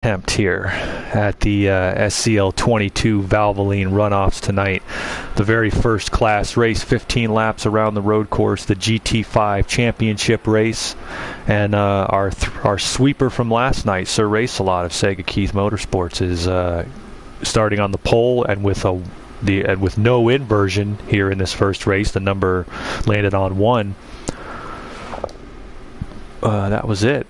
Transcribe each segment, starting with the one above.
attempt here at the SCL 22 Valvoline Runoffs tonight. The very first class race, 15 laps around the road course, the GT5 championship race, and our sweeper from last night, Sir Race-A-Lot of Sega Keith Motorsports, is starting on the pole, and with no inversion here in this first race. The number landed on 1. That was it.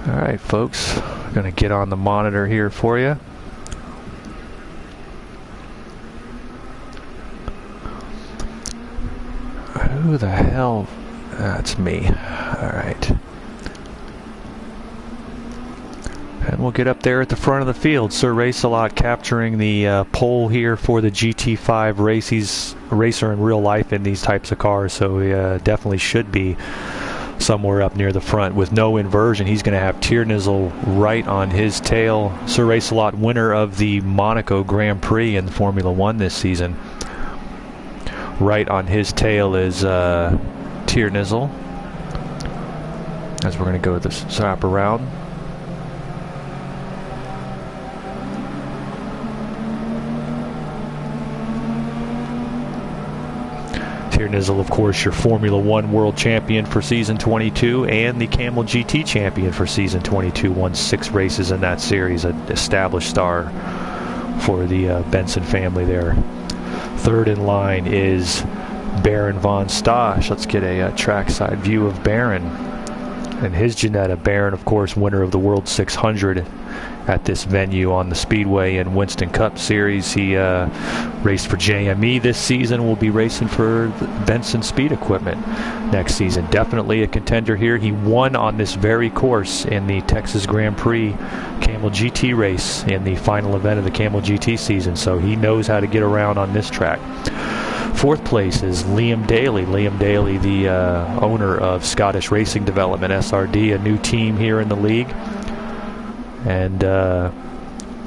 Alright folks, I'm going to get on the monitor here for you. Who the hell? That's me. Alright. And we'll get up there at the front of the field. Sir Race-A-Lot capturing the pole here for the GT5 race. He's a racer in real life in these types of cars, so he definitely should be somewhere up near the front. With no inversion, he's going to have Tiernizzle right on his tail. Sir Race-A-Lot, winner of the Monaco Grand Prix in Formula One this season. Right on his tail is Tiernizzle. As we're going to go this wrap around. Tiernizzle, of course, your Formula One world champion for season 22 and the Camel GT champion for season 22. Won 6 races in that series, an established star for the Benson family there. Third in line is Baron von Stosch. Let's get a trackside view of Baron and his Ginetta. Baron, of course, winner of the World 600 at this venue on the Speedway and Winston Cup Series. He raced for JME this season, will be racing for Benson Speed Equipment next season. Definitely a contender here. He won on this very course in the Texas Grand Prix Camel GT race in the final event of the Camel GT season, so he knows how to get around on this track. Fourth place is Liam Daly. Liam Daly, the owner of Scottish Racing Development, SRD, a new team here in the league. And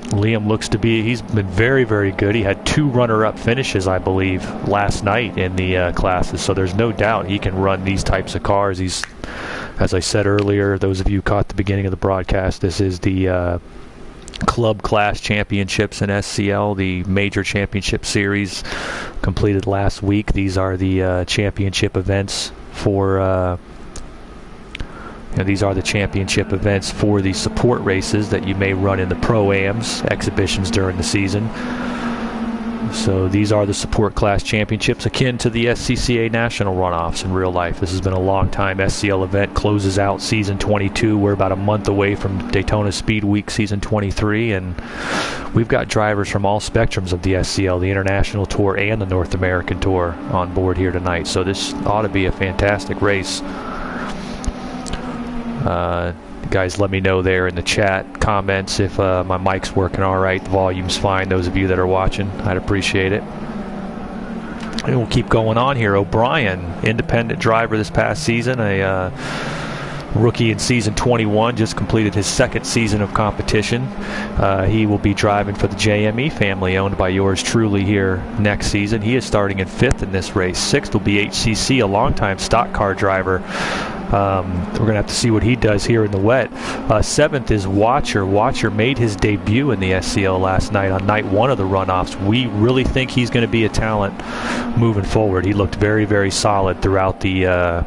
Liam looks to be, he's been very, very good. He had 2 runner-up finishes, I believe, last night in the classes, so there's no doubt he can run these types of cars. He's, as I said earlier, those of you who caught the beginning of the broadcast, this is the Club Class Championships in SCL, the Major Championship Series completed last week. These are the championship events for these are the championship events for the support races that you may run in the Pro-Ams, exhibitions during the season. So these are the support class championships, akin to the SCCA national runoffs in real life. This has been a long time. SCL event closes out season 22. We're about a month away from Daytona Speed Week season 23, and we've got drivers from all spectrums of the SCL, the International Tour and the North American Tour, on board here tonight. So this ought to be a fantastic race. Guys, let me know there in the chat comments if my mic's working all right, the volume's fine. Those of you that are watching, I'd appreciate it. And we'll keep going on here. O'Brien, independent driver this past season, a rookie in season 21, just completed his 2nd season of competition. He will be driving for the JME family, owned by yours truly, here next season. He is starting in 5th in this race. 6th will be HCC, a longtime stock car driver. We're going to have to see what he does here in the wet. 7th is Watcher. Watcher made his debut in the SCL last night on night 1 of the runoffs. We really think he's going to be a talent moving forward. He looked very, very solid throughout the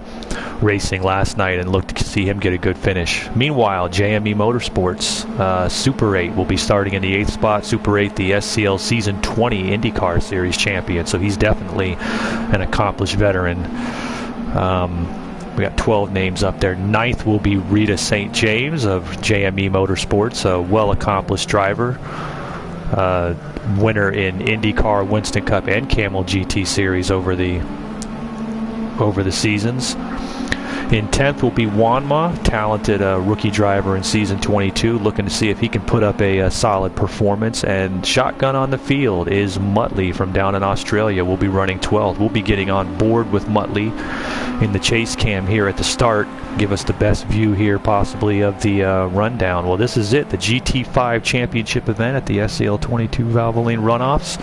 racing last night, and looked to see him get a good finish. Meanwhile, JME Motorsports Super 8 will be starting in the 8th spot. Super 8, the SCL Season 20 IndyCar Series champion, so he's definitely an accomplished veteran. We got 12 names up there. 9th will be Rita St. James of JME Motorsports, a well-accomplished driver. Winner in IndyCar, Winston Cup, and Camel GT Series over the seasons. In 10th will be Wanma, talented rookie driver in season 22, looking to see if he can put up a solid performance. And shotgun on the field is Muttley from down in Australia. We'll be running 12th. We'll be getting on board with Muttley in the chase cam here at the start. Give us the best view here possibly of the rundown. Well, this is it, the GT5 championship event at the SCL 22 Valvoline Runoffs.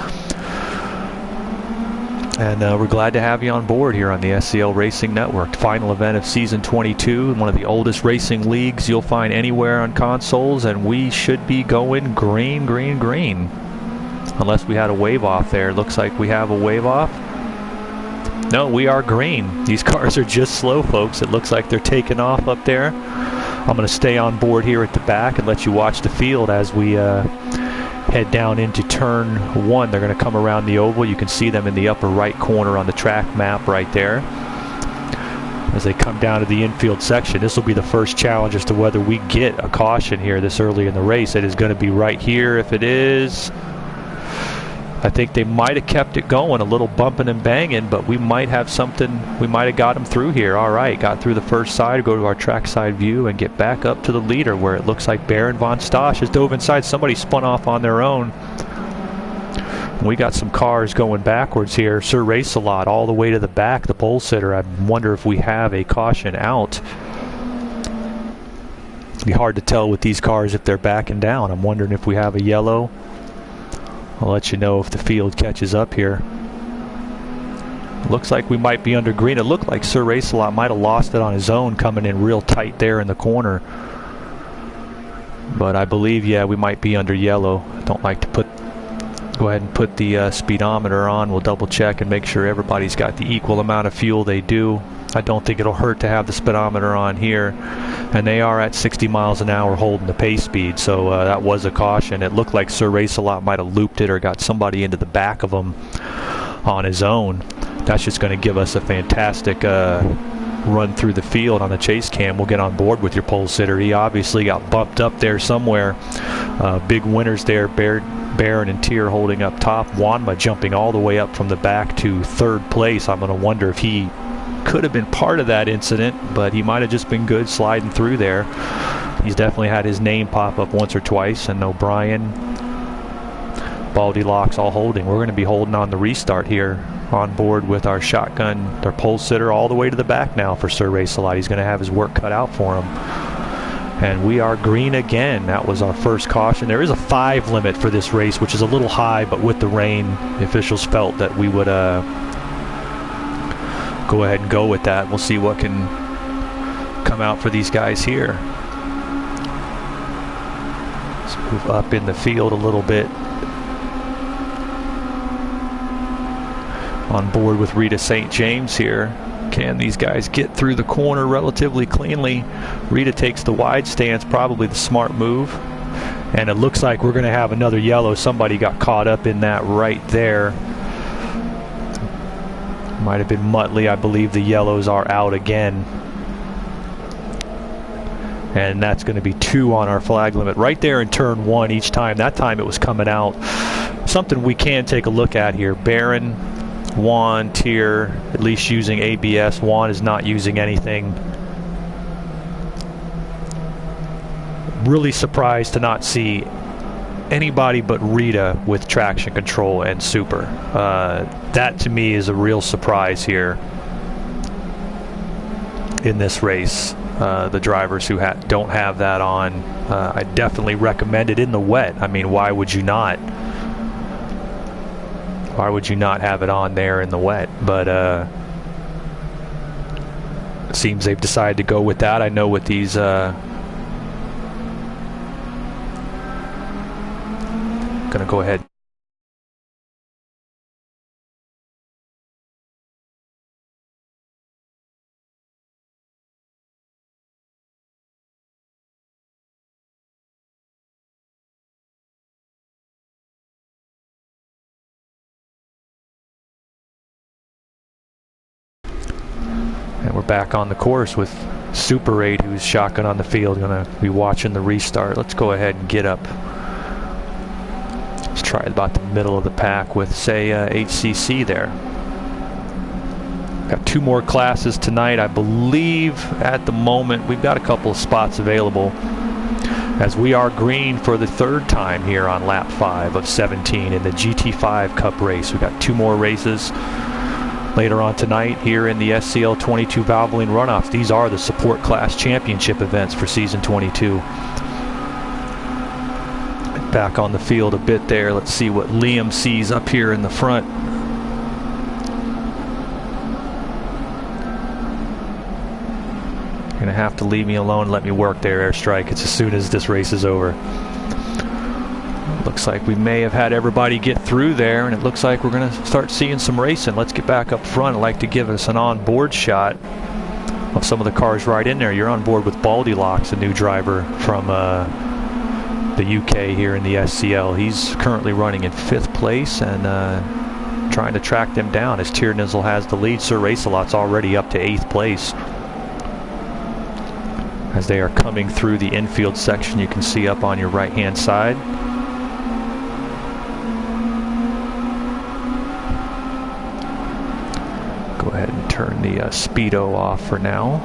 And we're glad to have you on board here on the SCL Racing Network. Final event of season 22, one of the oldest racing leagues you'll find anywhere on consoles, and we should be going green, green, green. Unless we had a wave off there. Looks like we have a wave off. No, we are green. These cars are just slow, folks. It looks like they're taking off up there. I'm going to stay on board here at the back and let you watch the field as we head down into turn 1. They're going to come around the oval. You can see them in the upper right corner on the track map right there as they come down to the infield section. This will be the first challenge as to whether we get a caution here this early in the race. It is going to be right here. If it is, I think they might have kept it going, a little bumping and banging, but we might have something. We might have got them through here. All right, got through the first side, go to our trackside view and get back up to the leader where it looks like Baron von Stosch has dove inside. Somebody spun off on their own. We got some cars going backwards here. Sir Race-A-Lot all the way to the back, the pole sitter. I wonder if we have a caution out. It'd be hard to tell with these cars if they're backing down. I'm wondering if we have a yellow. I'll let you know if the field catches up here. Looks like we might be under green. It looked like Sir Race-A-Lot might have lost it on his own, coming in real tight there in the corner. But I believe, yeah, we might be under yellow. I don't like to go ahead and put the speedometer on. We'll double check and make sure everybody's got the equal amount of fuel. They do. I don't think it'll hurt to have the speedometer on here. And they are at 60 miles an hour holding the pace speed, so that was a caution. It looked like Sir Race-A-Lot might have looped it or got somebody into the back of him on his own. That's just going to give us a fantastic run through the field on the chase cam. We'll get on board with your pole sitter. He obviously got bumped up there somewhere. Big winners there, Baron and Tier holding up top. Wanma jumping all the way up from the back to 3rd place. I'm going to wonder if he could have been part of that incident, but he might have just been good sliding through there. He's definitely had his name pop up once or twice. And O'Brien, Baldy Locks all holding. We're going to be holding on the restart here on board with our shotgun, our pole sitter all the way to the back now for Sir Race-A-Lot. He's going to have his work cut out for him. And we are green again. That was our first caution. There is a 5 limit for this race, which is a little high, but with the rain, the officials felt that we would go ahead and go with that. We'll see what can come out for these guys here. Let's move up in the field a little bit. On board with Rita St. James here. Can these guys get through the corner relatively cleanly? Rita takes the wide stance, probably the smart move. And it looks like we're going to have another yellow. Somebody got caught up in that right there. Might have been Muttley. I believe the yellows are out again. And that's going to be 2 on our flag limit right there in turn 1 each time. That time it was coming out. Something we can take a look at here. Baron, Juan, Tier, at least using ABS. Juan is not using anything. Really surprised to not see anybody but Rita with traction control and super. That to me is a real surprise here in this race. The drivers who don't have that on, I definitely recommend it in the wet. I mean, why would you not? Why would you not have it on there in the wet? But it seems they've decided to go with that. I know with these gonna go ahead. And we're back on the course with Super 8, who's shotgun on the field, gonna be watching the restart. Let's go ahead and get up. Let's try about the middle of the pack with, say, HCC there. Got 2 more classes tonight. I believe at the moment we've got a couple of spots available, as we are green for the 3rd time here on lap 5 of 17 in the GT5 Cup race. We've got 2 more races later on tonight here in the SCL 22 Valvoline Runoffs. These are the support class championship events for season 22. Back on the field a bit there. Let's see what Liam sees up here in the front. You're gonna have to leave me alone and let me work there, Airstrike. It's as soon as this race is over. Looks like we may have had everybody get through there, and it looks like we're gonna start seeing some racing. Let's get back up front. I'd like to give us an on-board shot of some of the cars right in there. You're on board with Baldy Locks, a new driver from the UK here in the SCL. He's currently running in 5th place and trying to track them down as Tiernizzle has the lead. Sir Race-A-Lot's already up to 8th place. As they are coming through the infield section, you can see up on your right-hand side. Go ahead and turn the speedo off for now.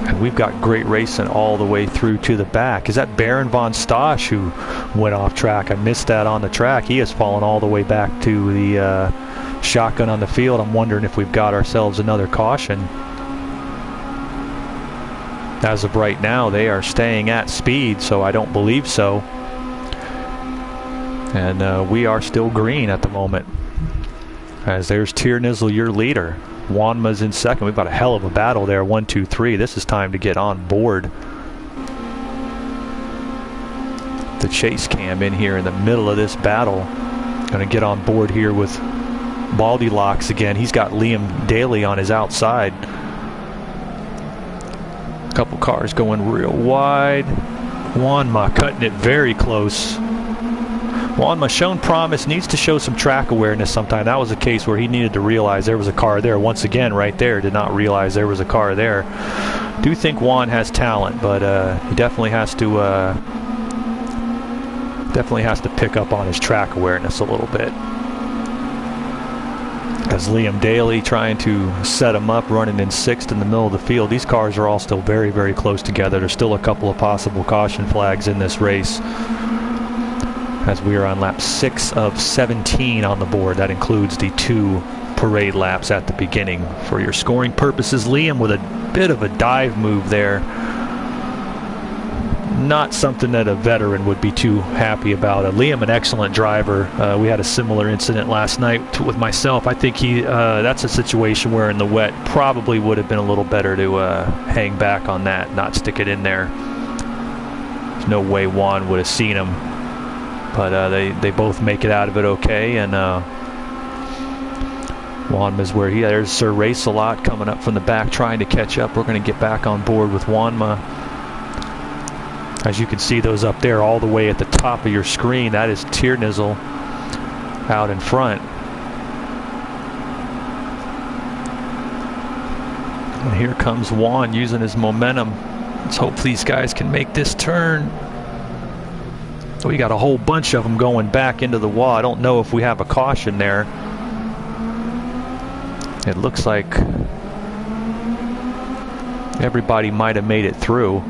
And we've got great racing all the way through to the back. Is that Baron von Stosch who went off track? I missed that on the track. He has fallen all the way back to the shotgun on the field. I'm wondering if we've got ourselves another caution. As of right now, they are staying at speed, so I don't believe so. And we are still green at the moment. As there's Tiernizzle, your leader. Wanma's in 2nd. We've got a hell of a battle there. 1, 2, 3. This is time to get on board. The chase cam in here in the middle of this battle. Going to get on board here with Baldy Locks again. He's got Liam Daly on his outside. Couple cars going real wide. Wanma cutting it very close. Wanma shown promise, needs to show some track awareness sometime. That was a case where he needed to realize there was a car there. Once again, right there, did not realize there was a car there. Do think Juan has talent, but he definitely has to pick up on his track awareness a little bit. As Liam Daly trying to set him up, running in 6th in the middle of the field. These cars are all still very, very close together. There's still a couple of possible caution flags in this race, as we are on lap 6 of 17 on the board. That includes the 2 parade laps at the beginning. For your scoring purposes, Liam with a bit of a dive move there. Not something that a veteran would be too happy about. Liam, an excellent driver. We had a similar incident last night with myself. I think that's a situation where in the wet probably would have been a little better to hang back on that, not stick it in there. There's no way Juan would have seen him, but they both make it out of it okay. And Juan is where there's Sir Race-A-Lot coming up from the back trying to catch up. We're going to get back on board with Wanma. As you can see those up there all the way at the top of your screen, that is Tiernizzle out in front. And here comes Juan using his momentum. Let's hope these guys can make this turn. We got a whole bunch of them going back into the wall. I don't know if we have a caution there. It looks like everybody might have made it through.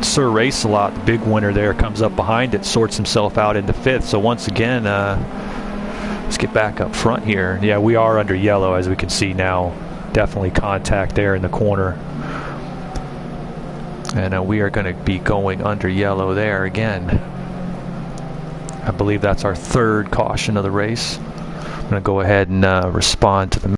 Sir Race-A-Lot, the big winner there, comes up behind it, sorts himself out into 5th. So once again, let's get back up front here. Yeah, we are under yellow, as we can see now. Definitely contact there in the corner. And we are going to be going under yellow there again. I believe that's our 3rd caution of the race. I'm going to go ahead and respond to the